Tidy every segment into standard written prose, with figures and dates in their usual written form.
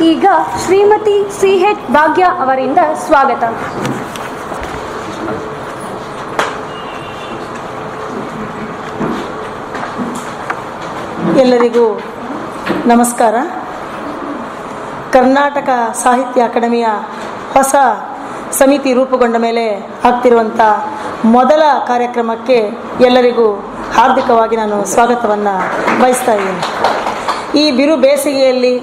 ಈಗ ಶ್ರೀಮತಿ ಸಿ.ಎಚ್. ಭಾಗ್ಯ ಅವರಿಂದ ಸ್ವಾಗತ. ಎಲ್ಲರಿಗೂ ನಮಸ್ಕಾರ. ಕರ್ನಾಟಕ ಸಾಹಿತ್ಯ ಅಕಾಡೆಮಿಯ ಹೊಸ ಸಮಿತಿ ರೂಪುಗೊಂಡ ಮೇಲೆ ಆಗ್ತಿರುವಂಥ ಮೊದಲ ಕಾರ್ಯಕ್ರಮಕ್ಕೆ ಎಲ್ಲರಿಗೂ ಹಾರ್ದಿಕವಾಗಿ ನಾನು ಸ್ವಾಗತವನ್ನು ಬಯಸ್ತಾ ಇದ್ದೀನಿ. ಈ ಬಿರು ಬೇಸಿಗೆಯಲ್ಲಿ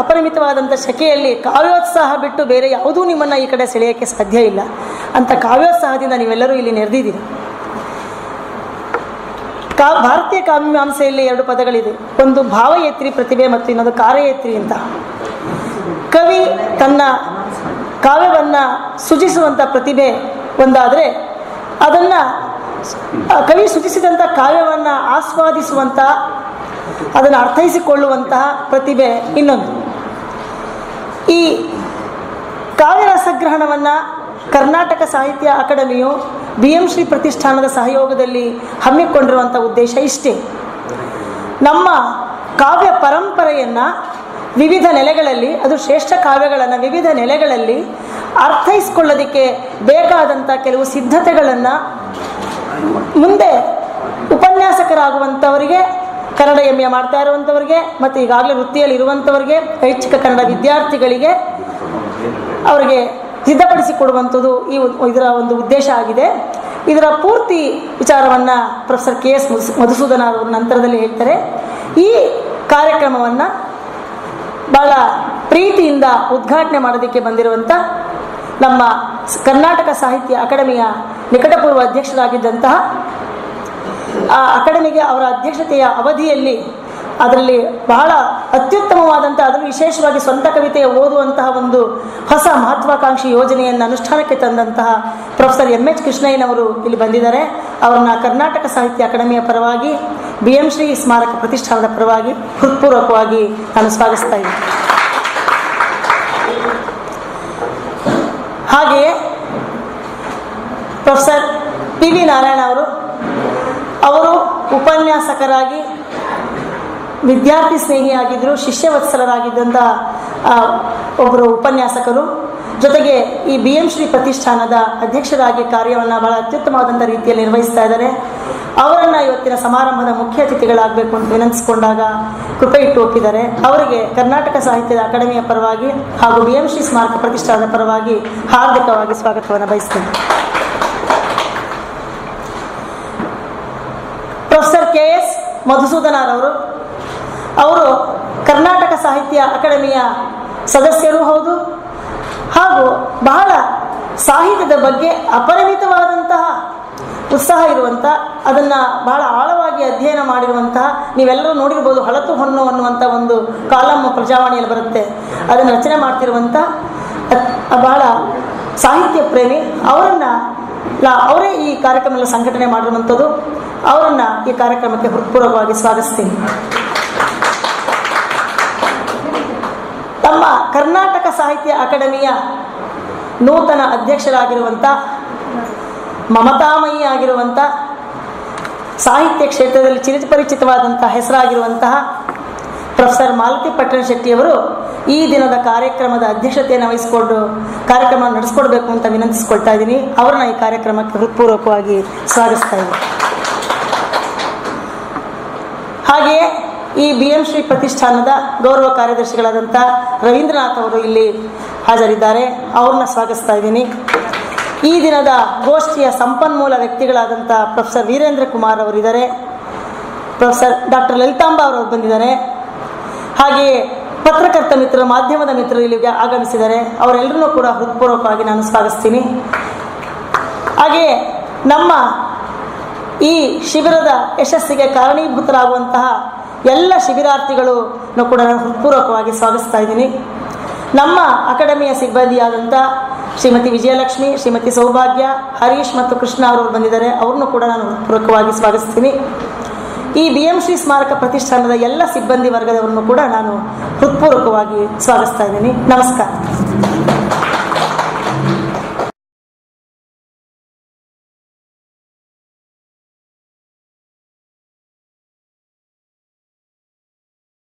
ಅಪರಿಮಿತವಾದಂಥ ಶಕೆಯಲ್ಲಿ ಕಾವ್ಯೋತ್ಸಾಹ ಬಿಟ್ಟು ಬೇರೆ ಯಾವುದೂ ನಿಮ್ಮನ್ನು ಈ ಕಡೆ ಸೆಳೆಯೋಕ್ಕೆ ಸಾಧ್ಯ ಇಲ್ಲ. ಅಂಥ ಕಾವ್ಯೋತ್ಸಾಹದಿಂದ ನೀವೆಲ್ಲರೂ ಇಲ್ಲಿ ನೆರೆದಿದ್ದೀರಿ. ಭಾರತೀಯ ಕಾವ್ಯಮೀಮಾಂಸೆಯಲ್ಲಿ ಎರಡು ಪದಗಳಿದೆ. ಒಂದು ಭಾವಯೇತ್ರಿ ಪ್ರತಿಭೆ ಮತ್ತು ಇನ್ನೊಂದು ಕಾರ್ಯಯೇತ್ರಿ ಅಂತ. ಕವಿ ತನ್ನ ಕಾವ್ಯವನ್ನು ಸೃಜಿಸುವಂಥ ಪ್ರತಿಭೆ ಒಂದಾದರೆ, ಅದನ್ನು ಕವಿ ಸೃಜಿಸಿದಂಥ ಕಾವ್ಯವನ್ನು ಆಸ್ವಾದಿಸುವಂಥ, ಅದನ್ನು ಅರ್ಥೈಸಿಕೊಳ್ಳುವಂತಹ ಪ್ರತಿಭೆ ಇನ್ನೊಂದು. ಈ ಕಾವ್ಯರಸಗ್ರಹಣವನ್ನು ಕರ್ನಾಟಕ ಸಾಹಿತ್ಯ ಅಕಾಡೆಮಿಯು BM ಶ್ರೀ ಪ್ರತಿಷ್ಠಾನದ ಸಹಯೋಗದಲ್ಲಿ ಹಮ್ಮಿಕೊಂಡಿರುವಂಥ ಉದ್ದೇಶ ಇಷ್ಟೇ. ನಮ್ಮ ಕಾವ್ಯ ಪರಂಪರೆಯನ್ನು ವಿವಿಧ ನೆಲೆಗಳಲ್ಲಿ, ಅದು ಶ್ರೇಷ್ಠ ಕಾವ್ಯಗಳನ್ನು ವಿವಿಧ ನೆಲೆಗಳಲ್ಲಿ ಅರ್ಥೈಸಿಕೊಳ್ಳೋದಕ್ಕೆ ಬೇಕಾದಂಥ ಕೆಲವು ಸಿದ್ಧತೆಗಳನ್ನು ಮುಂದೆ ಉಪನ್ಯಾಸಕರಾಗುವಂಥವರಿಗೆ, ಕನ್ನಡ MA ಮಾಡ್ತಾ ಇರುವಂಥವ್ರಿಗೆ ಮತ್ತು ಈಗಾಗಲೇ ವೃತ್ತಿಯಲ್ಲಿ ಇರುವಂಥವ್ರಿಗೆ, ಐಚ್ಛಿಕ ಕನ್ನಡ ವಿದ್ಯಾರ್ಥಿಗಳಿಗೆ ಅವರಿಗೆ ಸಿದ್ಧಪಡಿಸಿಕೊಡುವಂಥದ್ದು ಇದರ ಒಂದು ಉದ್ದೇಶ ಆಗಿದೆ. ಇದರ ಪೂರ್ತಿ ವಿಚಾರವನ್ನು ಪ್ರೊಫೆಸರ್ KS ಮಧುಸೂದನ ಅವರು ನಂತರದಲ್ಲಿ ಹೇಳ್ತಾರೆ. ಈ ಕಾರ್ಯಕ್ರಮವನ್ನು ಭಾಳ ಪ್ರೀತಿಯಿಂದ ಉದ್ಘಾಟನೆ ಮಾಡೋದಕ್ಕೆ ಬಂದಿರುವಂಥ ನಮ್ಮ ಕರ್ನಾಟಕ ಸಾಹಿತ್ಯ ಅಕಾಡೆಮಿಯ ನಿಕಟಪೂರ್ವ ಅಧ್ಯಕ್ಷರಾಗಿದ್ದಂತಹ, ಆ ಅಕಾಡೆಮಿಗೆ ಅವರ ಅಧ್ಯಕ್ಷತೆಯ ಅವಧಿಯಲ್ಲಿ ಅದರಲ್ಲಿ ಬಹಳ ಅತ್ಯುತ್ತಮವಾದಂಥ, ಅದರಲ್ಲಿ ವಿಶೇಷವಾಗಿ ಸ್ವಂತ ಕವಿತೆ ಓದುವಂತಹ ಒಂದು ಹೊಸ ಮಹತ್ವಾಕಾಂಕ್ಷಿ ಯೋಜನೆಯನ್ನು ಅನುಷ್ಠಾನಕ್ಕೆ ತಂದಂತಹ ಪ್ರೊಫೆಸರ್ MH ಕೃಷ್ಣಯ್ಯನವರು ಇಲ್ಲಿ ಬಂದಿದ್ದಾರೆ. ಅವರನ್ನ ಕರ್ನಾಟಕ ಸಾಹಿತ್ಯ ಅಕಾಡೆಮಿಯ ಪರವಾಗಿ, BM ಶ್ರೀ ಸ್ಮಾರಕ ಪ್ರತಿಷ್ಠಾನದ ಪರವಾಗಿ ಹೃತ್ಪೂರ್ವಕವಾಗಿ ನಾನು ಸ್ವಾಗತಿಸ್ತಾ ಇದ್ದೀನಿ. ಹಾಗೆಯೇ ಪ್ರೊಫೆಸರ್ PV ನಾರಾಯಣ ಅವರು ಉಪನ್ಯಾಸಕರಾಗಿ, ವಿದ್ಯಾರ್ಥಿ ಸ್ನೇಹಿಯಾಗಿದ್ದರು, ಶಿಷ್ಯವತ್ಸಲರಾಗಿದ್ದಂಥ ಒಬ್ಬರು ಉಪನ್ಯಾಸಕರು. ಜೊತೆಗೆ ಈ BM ಶ್ರೀ ಪ್ರತಿಷ್ಠಾನದ ಅಧ್ಯಕ್ಷರಾಗಿ ಕಾರ್ಯವನ್ನು ಬಹಳ ಅತ್ಯುತ್ತಮವಾದಂಥ ರೀತಿಯಲ್ಲಿ ನಿರ್ವಹಿಸ್ತಾ ಇದ್ದಾರೆ. ಅವರನ್ನು ಇವತ್ತಿನ ಸಮಾರಂಭದ ಮುಖ್ಯ ಅತಿಥಿಗಳಾಗಬೇಕು ಅಂತ ವಿನಂತಿಸಿಕೊಂಡಾಗ ಕೃಪೆ ಇಟ್ಟು ಒಪ್ಪಿದ್ದಾರೆ. ಅವರಿಗೆ ಕರ್ನಾಟಕ ಸಾಹಿತ್ಯದ ಅಕಾಡೆಮಿಯ ಪರವಾಗಿ ಹಾಗೂ BM ಶ್ರೀ ಸ್ಮಾರಕ ಪ್ರತಿಷ್ಠಾನದ ಪರವಾಗಿ ಹಾರ್ದಿಕವಾಗಿ ಸ್ವಾಗತವನ್ನು ಬಯಸ್ತೇನೆ. ಪ್ರೊಫೆಸರ್ KS ಮಧುಸೂದನರವರು ಅವರು ಕರ್ನಾಟಕ ಸಾಹಿತ್ಯ ಅಕಾಡೆಮಿಯ ಸದಸ್ಯರೂ ಹೌದು, ಹಾಗೂ ಬಹಳ ಸಾಹಿತ್ಯದ ಬಗ್ಗೆ ಅಪರಿಮಿತವಾದಂತಹ ಉತ್ಸಾಹ ಇರುವಂಥ, ಅದನ್ನು ಬಹಳ ಆಳವಾಗಿ ಅಧ್ಯಯನ ಮಾಡಿರುವಂತಹ, ನೀವೆಲ್ಲರೂ ನೋಡಿರ್ಬೋದು, ಹಳತು ಹೊನ್ನು ಅನ್ನುವಂಥ ಒಂದು ಕಾಲಮ್ ಪ್ರಜಾವಾಣಿಯಲ್ಲಿ ಬರುತ್ತೆ, ಅದನ್ನು ರಚನೆ ಮಾಡ್ತಿರುವಂಥ ಬಹಳ ಸಾಹಿತ್ಯ ಪ್ರೇಮಿ. ಅವರೇ ಈ ಕಾರ್ಯಕ್ರಮ ಸಂಘಟನೆ ಮಾಡಿರುವಂಥದ್ದು. ಅವರನ್ನು ಈ ಕಾರ್ಯಕ್ರಮಕ್ಕೆ ಹೃತ್ಪೂರ್ವಕವಾಗಿ ಸ್ವಾಗತಿಸ್ತೀನಿ. ನಮ್ಮ ಕರ್ನಾಟಕ ಸಾಹಿತ್ಯ ಅಕಾಡೆಮಿಯ ನೂತನ ಅಧ್ಯಕ್ಷರಾಗಿರುವಂಥ, ಮಮತಾಮಯಿ ಆಗಿರುವಂಥ, ಸಾಹಿತ್ಯ ಕ್ಷೇತ್ರದಲ್ಲಿ ಚಿರಪರಿಚಿತವಾದಂಥ ಹೆಸರಾಗಿರುವಂತಹ ಪ್ರೊಫೆಸರ್ ಮಾಲತಿ ಪಟ್ಟಣ ಶೆಟ್ಟಿಯವರು ಈ ದಿನದ ಕಾರ್ಯಕ್ರಮದ ಅಧ್ಯಕ್ಷತೆಯನ್ನು ವಹಿಸಿಕೊಂಡು ಕಾರ್ಯಕ್ರಮ ನಡೆಸ್ಕೊಡ್ಬೇಕು ಅಂತ ವಿನಂತಿಸ್ಕೊಳ್ತಾ ಇದ್ದೀನಿ. ಅವ್ರನ್ನ ಈ ಕಾರ್ಯಕ್ರಮಕ್ಕೆ ಹೃತ್ಪೂರ್ವಕವಾಗಿ ಸ್ವಾಗತಿಸ್ತಾ ಇದ್ದೀನಿ. ಹಾಗೆಯೇ ಈ BM ಶ್ರೀ ಪ್ರತಿಷ್ಠಾನದ ಗೌರವ ಕಾರ್ಯದರ್ಶಿಗಳಾದಂಥ ರವೀಂದ್ರನಾಥ್ ಅವರು ಇಲ್ಲಿ ಹಾಜರಿದ್ದಾರೆ. ಅವ್ರನ್ನ ಸ್ವಾಗತಿಸ್ತಾ ಇದ್ದೀನಿ. ಈ ದಿನದ ಗೋಷ್ಠಿಯ ಸಂಪನ್ಮೂಲ ವ್ಯಕ್ತಿಗಳಾದಂಥ ಪ್ರೊಫೆಸರ್ ವೀರೇಂದ್ರ ಕುಮಾರ್ ಅವರಿದ್ದಾರೆ. ಪ್ರೊಫೆಸರ್ ಡಾಕ್ಟರ್ ಲಲಿತಾಂಬಾ ಅವರು ಬಂದಿದ್ದಾರೆ. ಹಾಗೆಯೇ ಪತ್ರಕರ್ತ ಮಿತ್ರರು, ಮಾಧ್ಯಮದ ಮಿತ್ರರು ಇಲ್ಲಿಗೆ ಆಗಮಿಸಿದ್ದಾರೆ. ಅವರೆಲ್ಲರೂ ಕೂಡ ಹೃತ್ಪೂರ್ವಕವಾಗಿ ನಾನು ಸ್ವಾಗತಿಸ್ತೀನಿ. ಹಾಗೆಯೇ ನಮ್ಮ ಈ ಶಿಬಿರದ ಯಶಸ್ಸಿಗೆ ಕಾರಣೀಭೂತರಾಗುವಂತಹ ಎಲ್ಲ ಶಿಬಿರಾರ್ಥಿಗಳನ್ನು ಕೂಡ ನಾನು ಹೃತ್ಪೂರ್ವಕವಾಗಿ ಸ್ವಾಗತಿಸ್ತಾ ಇದ್ದೀನಿ. ನಮ್ಮ ಅಕಾಡೆಮಿಯ ಸಿಬ್ಬಂದಿಯಾದಂಥ ಶ್ರೀಮತಿ ವಿಜಯಲಕ್ಷ್ಮಿ, ಶ್ರೀಮತಿ ಸೌಭಾಗ್ಯ, ಹರೀಶ್ ಮತ್ತು ಕೃಷ್ಣ ಅವರು ಬಂದಿದ್ದಾರೆ. ಅವ್ರನ್ನೂ ಕೂಡ ನಾನು ಹೃತ್ಪೂರ್ವಕವಾಗಿ ಸ್ವಾಗತಿಸ್ತೀನಿ. ಈ BM ಶ್ರೀ ಸ್ಮಾರಕ ಪ್ರತಿಷ್ಠಾನದ ಎಲ್ಲ ಸಿಬ್ಬಂದಿ ವರ್ಗದವರನ್ನು ಕೂಡ ನಾನು ಹೃತ್ಪೂರ್ವಕವಾಗಿ ಸ್ವಾಗತಿಸ್ತಾ ಇದ್ದೀನಿ. ನಮಸ್ಕಾರ.